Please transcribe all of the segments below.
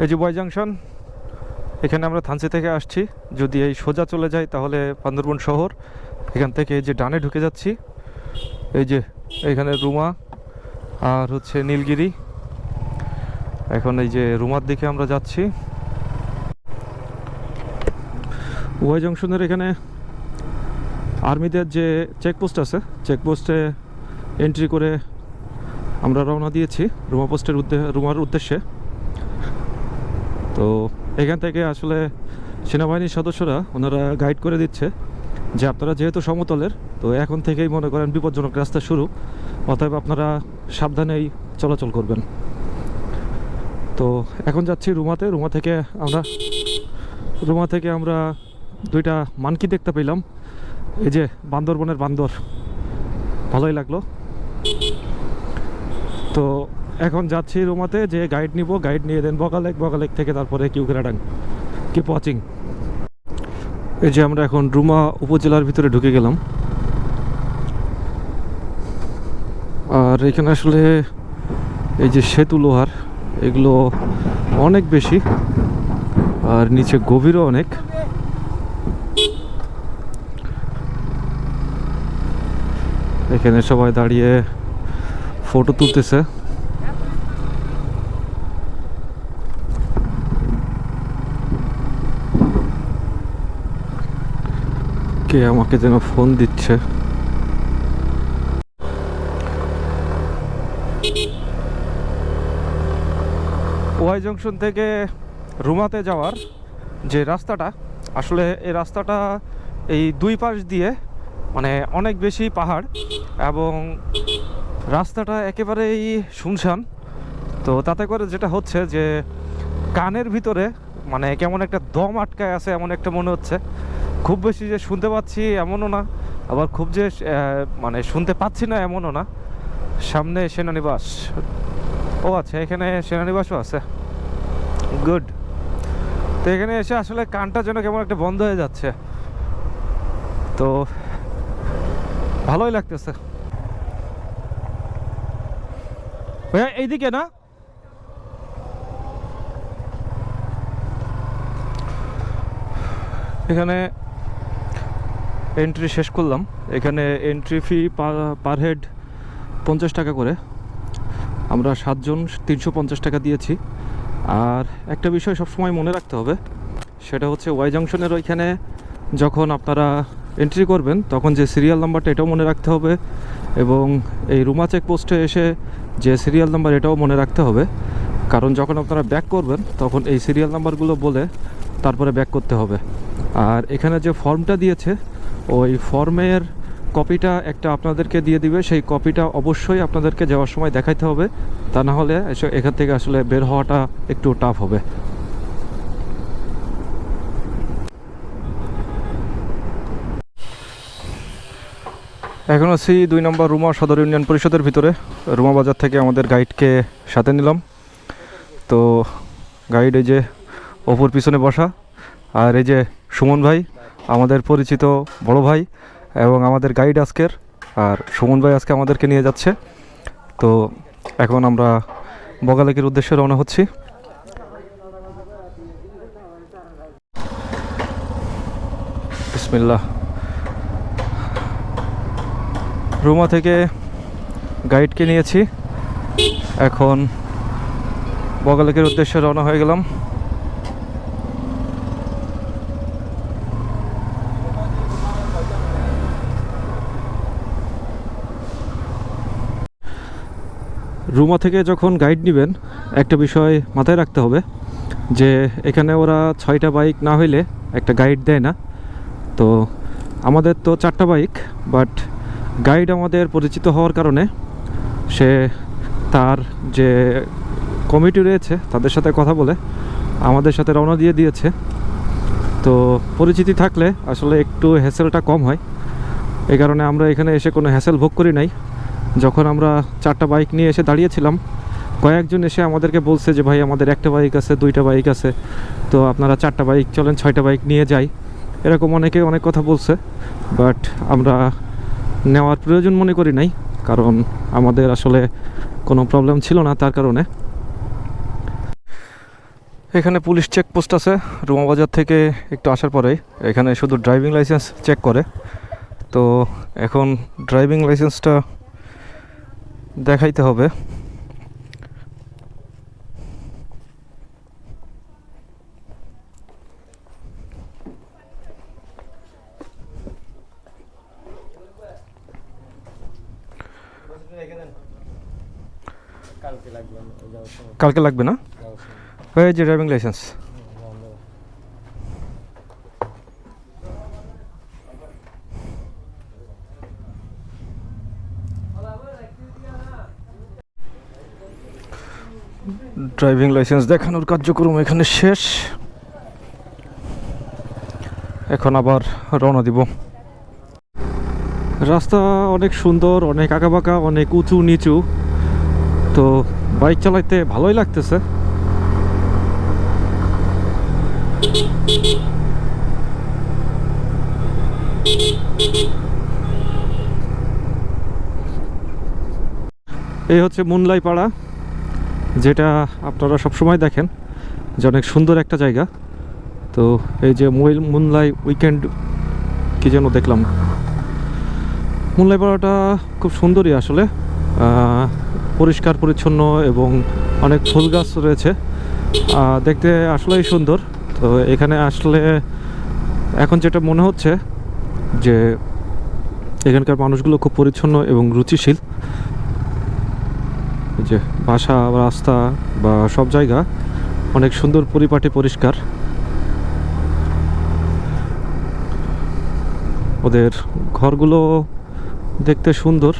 এই যে Y junction, এখানে আমরা থানচি থেকে আসছি। যদি এই সোজা চলে যাই তাহলে বান্দরবন শহর। এখান থেকে এই যে ডানে ঢুকে যাচ্ছি, এই যে এখানে রুমা আর হচ্ছে নীলগিরি। এখন এই যে রুমার দিকে আমরা যাচ্ছি। ওয়াই জংশনের এখানে আর্মিদের যে চেকপোস্ট আছে, চেকপোস্টে এন্ট্রি করে আমরা রওনা দিয়েছি রুমার উদ্দেশ্যে। তো এখান থেকে আসলে সেনাবাহিনীর সদস্যরা ওনারা গাইড করে দিচ্ছে যে আপনারা যেহেতু সমতলের, তো এখন থেকেই মনে করেন বিপজ্জনক রাস্তা শুরু, অতএব আপনারা সাবধানেই চলাচল করবেন। তো এখন যাচ্ছি রুমাতে। রুমা থেকে আমরা দুইটা মানকি দেখতে পেলাম, এই যে বান্দরবনের বান্দর, ভালোই লাগলো। তো এখন যাচ্ছি রুমাতে, যে গাইড নিব, গাইড নিয়ে দেন বগালেক থেকে তারপরে কিউকেরাডাং। Keep watching. এই যে আমরা এখন রুমা উপজেলার ভিতরে ঢুকে গেলাম। আর এখানে আসলে এই যে সেতু লোহার, এগুলো অনেক বেশি, আর নিচে গভীরও অনেক। এখানে সবাই দাঁড়িয়ে ফটো তুলতেছে। কে আমাকে যেন ফোন দিচ্ছে। ওয়াই জংশন থেকে রুমাতে যাওয়ার যে রাস্তাটা, আসলে এই রাস্তাটা এই দুই পাশ দিয়ে মানে অনেক বেশি পাহাড়, এবং রাস্তাটা একেবারেই শুনশান। তো তাতে করে যেটা হচ্ছে যে কানের ভিতরে মানে কেমন একটা দম আটকায় আছে এমন একটা মনে হচ্ছে। খুব বেশি যে শুনতে পাচ্ছি এমনও না, আবার খুব যে মানে শুনতে পাচ্ছি না এমনও না। সামনে সেনানিবাস, ও আচ্ছা, এখানে সেনানিবাসও আছে, গুড। তো এখানে এসে আসলে কানটা যেন কেমন একটা বন্ধ হয়ে যাচ্ছে, তো ভালোই লাগতেছে। ভাইয়া এইদিকে না, এখানে এন্ট্রি শেষ করলাম। এখানে এন্ট্রি ফি পার হেড 50 টাকা করে। আমরা 7 জন 350 টাকা দিয়েছি। আর একটা বিষয় সবসময় মনে রাখতে হবে, সেটা হচ্ছে ওয়াই জংশনের ওইখানে যখন আপনারা এন্ট্রি করবেন তখন যে সিরিয়াল নাম্বারটা, এটাও মনে রাখতে হবে। এবং এই রুমা চেকপোস্টে এসে যে সিরিয়াল নাম্বার, এটাও মনে রাখতে হবে। কারণ যখন আপনারা ব্যাক করবেন তখন এই সিরিয়াল নাম্বারগুলো বলে তারপরে ব্যাক করতে হবে। আর এখানে যে ফর্মটা দিয়েছে, ওই ফর্মের কপিটা একটা আপনাদেরকে দিয়ে দিবে। সেই কপিটা অবশ্যই আপনাদেরকে যাওয়ার সময় দেখাইতে হবে, তা না হলে এখান থেকে আসলে বের হওয়াটা একটু টাফ হবে। এখন আছি 2 নম্বর রুমা সদর ইউনিয়ন পরিষদের ভিতরে। রুমা বাজার থেকে আমাদের গাইডকে সাথে নিলাম। তো গাইড এই যে অপর পিছনে বসা, আর এই যে সুমন ভাই, আমাদের পরিচিত বড় ভাই এবং আমাদের গাইড আজকের। আর সুমন ভাই আজকে আমাদেরকে নিয়ে যাচ্ছে। তো এখন আমরা বগালেকের উদ্দেশ্যে রওনা হচ্ছি। বিসমিল্লাহ। রুমা থেকে গাইডকে নিয়েছি, এখন বগালেকের উদ্দেশ্যে রওনা হয়ে গেলাম। রুমা থেকে যখন গাইড নেবেন একটা বিষয় মাথায় রাখতে হবে, যে এখানে ওরা 6টা বাইক না হইলে একটা গাইড দেয় না। তো আমাদের তো 4টা বাইক, বাট গাইড আমাদের পরিচিত হওয়ার কারণে সে তার যে কমিটি রয়েছে তাদের সাথে কথা বলে আমাদের সাথে রওনা দিয়ে দিয়েছে। তো পরিচিতি থাকলে আসলে একটু হ্যাসেলটা কম হয়, এই কারণে আমরা এখানে এসে কোনো হ্যাসেল ভোগ করি নাই। যখন আমরা 4টা বাইক নিয়ে এসে দাঁড়িয়েছিলাম, কয়েকজন এসে আমাদেরকে বলছে যে ভাই আমাদের 1টা বাইক আছে, 2টা বাইক আছে, তো আপনারা 4টা বাইক চলেন, 6টা বাইক নিয়ে যাই, এরকম অনেকে অনেক কথা বলছে। বাট আমরা নেওয়ার প্রয়োজন মনে করি নাই, কারণ আমাদের আসলে কোনো প্রবলেম ছিল না তার কারণে। এখানে পুলিশ চেকপোস্ট আছে রুমা বাজার থেকে একটু আসার পরেই। এখানে শুধু ড্রাইভিং লাইসেন্স চেক করে। তো এখন ড্রাইভিং লাইসেন্সটা দেখাইতে হবে। কালকে লাগবে না? এই যে ড্রাইভিং লাইসেন্স। ড্রাইভিং লাইসেন্স দেখানোর কার্যক্রম এখানে শেষ। এখন আবার রওনা দিব। রাস্তা অনেক সুন্দর, অনেক আঁকাবাঁকা, অনেক উঁচু নিচু। তো বাইক চালাইতে ভালোই লাগতেছে। এই হচ্ছে মুনলাই পাড়া, যেটা আপনারা সবসময় দেখেন যে অনেক সুন্দর একটা জায়গা। তো এই যে মুনলাই উইকেন্ড কি যেন দেখলাম। মুনলাই পাড়াটা খুব সুন্দরই আসলে, পরিষ্কার পরিচ্ছন্ন এবং অনেক ফুল গাছ রয়েছে, দেখতে আসলেই সুন্দর। তো এখানে আসলে এখন যেটা মনে হচ্ছে যে এখানকার মানুষগুলো খুব পরিচ্ছন্ন এবং রুচিশীল। যে বাসা, রাস্তা বা সব জায়গা অনেক সুন্দর, পরিপাটি, পরিষ্কার। ওদের ঘরগুলো দেখতে সুন্দর।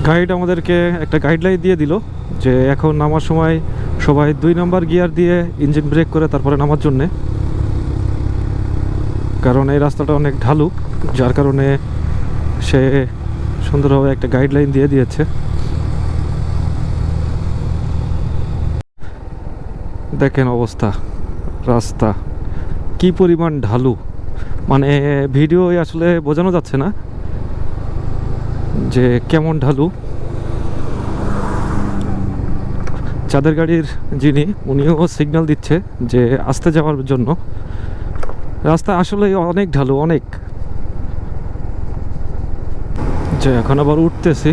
গাইড আমাদেরকে একটা গাইডলাইন দিয়ে দিল যে এখন নামার সময় সবাই 2 নম্বর গিয়ার দিয়ে ইঞ্জিন ব্রেক করে তারপরে নামার জন্যে, কারণ এই রাস্তাটা অনেক ঢালু, যার কারণে সে সুন্দরভাবে একটা গাইডলাইন দিয়ে দিয়েছে। দেখেন অবস্থা, রাস্তা কি পরিমাণ ঢালু, মানে ভিডিও আসলে বোঝানো যাচ্ছে না যে কেমন ঢালু। চাঁদের গাড়ির যিনি, উনিও সিগন্যাল দিচ্ছে যে আস্তে যাওয়ার জন্য। রাস্তা আসলে অনেক ঢালু, অনেক। যে এখন আবার উঠতেছি।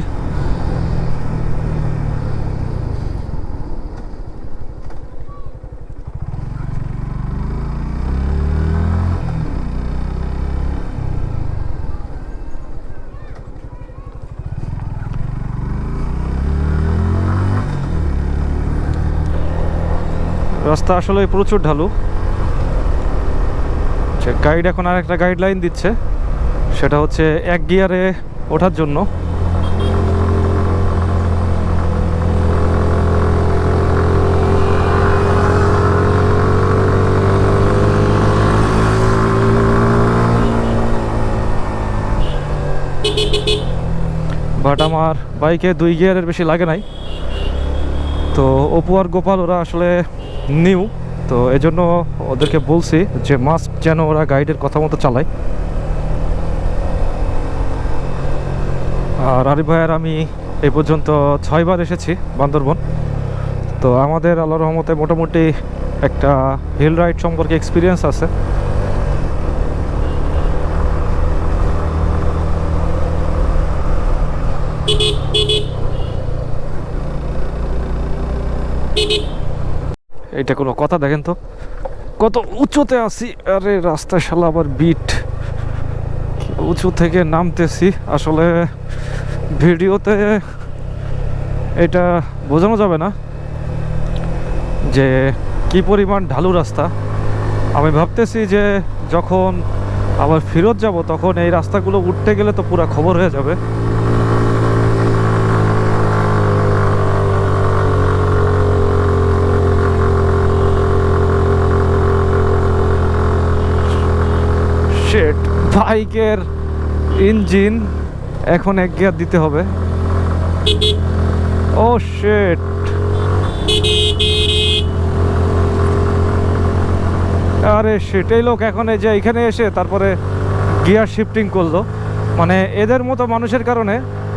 রাস্তা আসলে প্রচুর ঢালু। গাইড এখন আর একটা গাইডলাইন দিচ্ছে, সেটা হচ্ছে 1 গিয়ারে ওঠার জন্য। বাট আমার বাইকে 2 গিয়ারের বেশি লাগে নাই। তো অপু আর গোপাল ওরা আসলে নিউ, তো এজন্য ওদেরকে বলছি যে মাস্ট যেন ওরা গাইডের কথা মতো চালায়। আর আরিফ ভাইয়ার আমি এই পর্যন্ত 6 বার এসেছি বান্দরবন। তো আমাদের আল্লাহর রহমতে মোটামুটি একটা হিল রাইড সম্পর্কে এক্সপিরিয়েন্স আছে। এটা কোনো কথা? দেখেন তো কত উঁচুতে আছি। আরে রাস্তায় শালা আবার বিট, উঁচু থেকে নামতেছি। আসলে ভিডিওতে এটা বোঝানো যাবে না যে কি পরিমাণ ঢালু রাস্তা। আমি ভাবতেছি যে যখন আবার ফেরত যাব তখন এই রাস্তাগুলো উঠতে গেলে তো পুরো খবর হয়ে যাবে। শিট, বাইকের ইঞ্জিন এখন 1 গিয়ার দিতে হবে। ও শিট, আরে সেটাই লোক এখন এই যে এখানে এসে তারপরে গিয়ার শিফটিং করলো। মানে এদের মতো মানুষের কারণে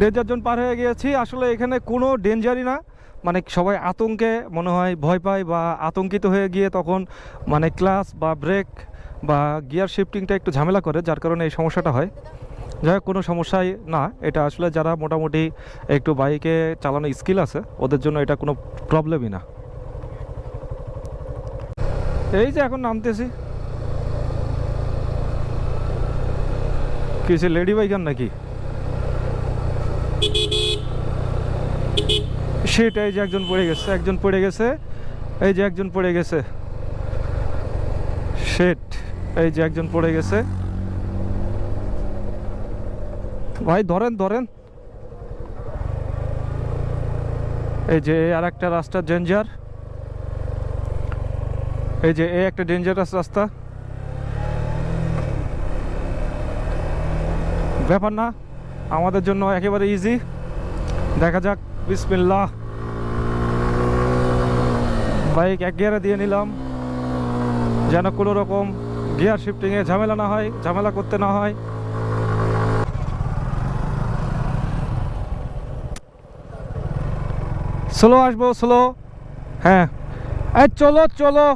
ডেঞ্জার জোন পার হয়ে গিয়েছি। আসলে এখানে কোনো ডেঞ্জারই না, মানে সবাই আতঙ্কে মনে হয় ভয় পায় বা আতঙ্কিত হয়ে গিয়ে তখন মানে ক্লাচ বা ব্রেক বা গিয়ার শিফটিংটা একটু ঝামেলা করে, যার কারণে এই সমস্যাটা হয়। যাই হোক, কোনো সমস্যাই না এটা। আসলে যারা মোটামুটি একটু বাইকে চালানো স্কিল আছে ওদের জন্য এটা কোনো প্রবলেমই না। এই যে এখন নামতেছি, কিছু লেডি বাইকার নাকি সেটা। এই যে একজন পড়ে গেছে, একজন পড়ে গেছে, এই যে একজন পড়ে গেছে, শেট, এই যে একজন পড়ে গেছে। ভাই ধরেন ধরেন, এই যে আর একটা রাস্তা ডেঞ্জার, এই যে এই একটা ডেঞ্জারাস রাস্তা। ব্যাপার না, আমাদের জন্য একেবারে ইজি। দেখা যাক, বিসমিল্লাহ। বাইক এক গিয়ারে দিয়ে নিলাম যেন কোনো রকম গিয়ার শিফটিংয়ে ঝামেলা না হয়, ঝামেলা করতে না হয়। স্লো আসবো, স্লো। হ্যাঁ, এই চলো চলো।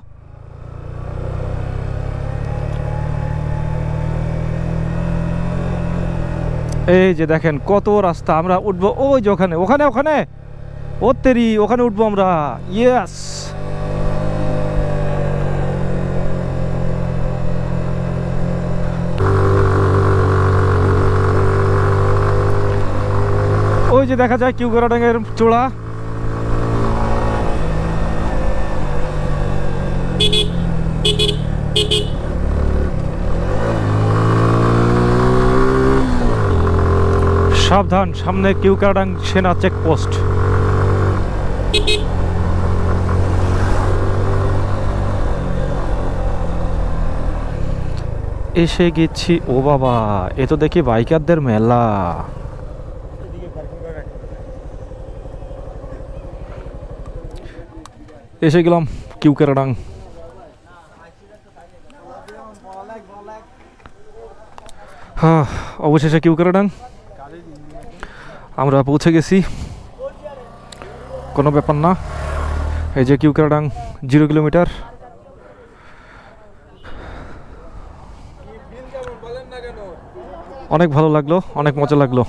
এই যে দেখেন কত রাস্তা, আমরা উঠবো ওই যে ওখানে ওখানে ওখানে, ও তেরি, ওখানে উঠবো আমরা। ইয়েস, ওই যে দেখা যায় কিউগারাডাঙ্গের চূড়া। সাবধান, সামনে কিউকারাডাং সেনা চেকপোস্ট। এসে গেছি। ও বাবা, এ তো দেখি বাইকারদের মেলা। এসে গেলাম কিউকারাডাং। হ্যাঁ, অবশেষে কিউকারাডাং আমরা পৌঁছে গেছি। কোনো ব্যাপার না। এই যে কিউকারাডাং 0 কিলোমিটার। অনেক ভালো লাগলো, অনেক মজা লাগলো।